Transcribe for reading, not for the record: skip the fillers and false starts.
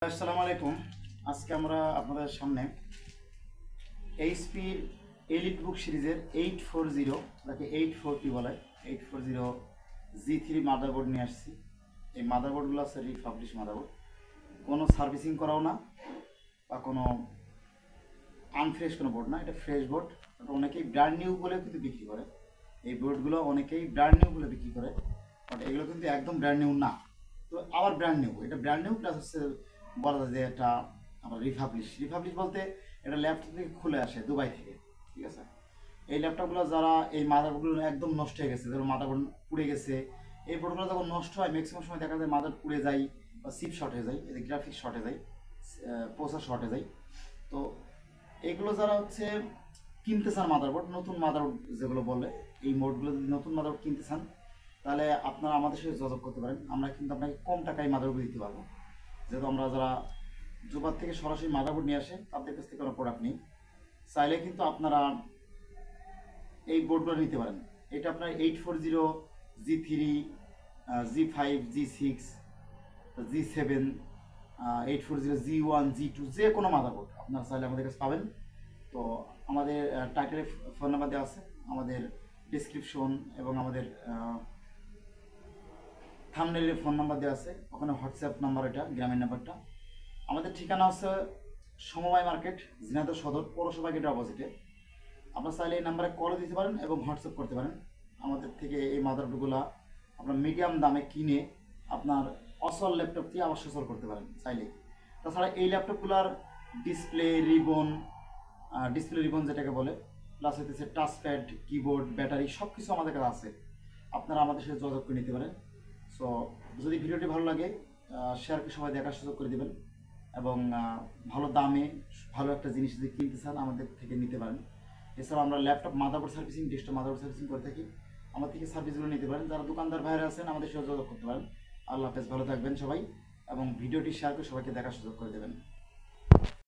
আসসালামু আলাইকুম। আজকে আমরা আপনাদের সামনে এইচপির এলিট বুক সিরিজের 840, যাকে 840 বলে, 840G3 মাদারবোর্ড নিয়ে আসছি। এই মাদারবোর্ডগুলো আছে রিপাবলিশ মাদারবোর্ড, কোনো সার্ভিসিং করাও না বা কোনো আনফ্রেশ কোনো বোর্ড না, এটা ফ্রেশ বোর্ড। অনেকেই ব্র্যান্ড নিউ বলে কিন্তু বিক্রি করে, এই বোর্ডগুলো অনেকেই ব্র্যান্ড নিউ বলে বিক্রি করে, বাট এগুলো কিন্তু একদম ব্র্যান্ড নিউ না। তো আবার ব্র্যান্ড নিউ, এটা ব্র্যান্ড নিউ প্লাস হচ্ছে বলা যায় যে এটা আমরা রিপাবলিশ বলতে এটা ল্যাপটপ থেকে খুলে আসে দুবাই থেকে, ঠিক আছে। এই ল্যাপটপগুলো যারা এই মাদারবোর্ডগুলো একদম নষ্ট হয়ে গেছে, ধরুন মাদারবোর্ড পুড়ে গেছে, এই বোর্ডগুলো যখন নষ্ট হয় ম্যাক্সিমাম সময় দেখা যায় মাদার পুড়ে যায় বা চিপ শর্ট হয়ে যায়, এদের গ্রাফিক্স শর্ট হয়ে যায়, প্রসেসর শর্ট হয়ে যায়। তো এগুলো যারা হচ্ছে কিনতে চান মাদারবোর্ড, নতুন মাদারবোর্ড যেগুলো বলে, এই মোডগুলো যদি নতুন মাদারবোর্ড কিনতে চান তাহলে আপনারা আমাদের সাথে যোগাযোগ করতে পারেন। আমরা কিন্তু আপনাকে কম টাকায় মাদারবোর্ড দিতে পারবো, যেহেতু আমরা যারা জোবাদ থেকে সরাসরি মাদারবোর্ড নিয়ে আসে তাদের কাছ থেকে কোনো প্রোডাক্ট নেই। চাইলে কিন্তু আপনারা এই বোর্ডগুলো নিতে পারেন। এটা আপনার 840G3, G5, G6, G7, 840G1, G2, যে কোনো মাদারবোর্ড আপনারা চাইলে আমাদের কাছে পাবেন। তো আমাদের টাইটেলে ফোন নাম্বার দেওয়া আছে, আমাদের ডিসক্রিপশন এবং আমাদের থাম্বনেইলে ফোন নাম্বার দেওয়া আছে, ওখানে হোয়াটসঅ্যাপ নাম্বার, এটা গ্রামের নাম্বারটা। আমাদের ঠিকানা হচ্ছে সমবায় মার্কেট, ঝিনাইদহ সদর, পৌরসভা গেটের অপোজিটে। আপনার চাইলে এই নাম্বারে কল দিতে পারেন এবং হোয়াটসঅ্যাপ করতে পারেন। আমাদের থেকে এই মাদারবোর্ডগুলো আপনার মিডিয়াম দামে কিনে আপনার অসল ল্যাপটপ দিয়ে আবার সচল করতে পারেন চাইলে। তাছাড়া এই ল্যাপটপগুলোর ডিসপ্লে রিবন যেটাকে বলে, প্লাস হইতেছে টাচপ্যাড, কিবোর্ড, ব্যাটারি, সব কিছু আমাদের কাছে আছে। আপনারা আমাদের সাথে যোগাযোগ করে নিতে পারেন। সো যদি ভিডিওটি ভালো লাগে শেয়ারকে সবাই দেখার সুযোগ করে দেবেন, এবং ভালো দামে ভালো একটা জিনিস যদি কিনতে চান আমাদের থেকে নিতে পারেন। এছাড়া আমরা laptop motherboard servicing, desktop motherboard servicing করে থাকি, আমার থেকে সার্ভিসগুলো নিতে পারেন। যারা দোকানদার ভাইরা আছেন আমাদের সাথে যোগাযোগ করতে পারেন। আল্লাহ হাফেজ, ভালো থাকবেন সবাই, এবং ভিডিওটি শেয়ার করে সবাইকে দেখার সুযোগ করে দেবেন।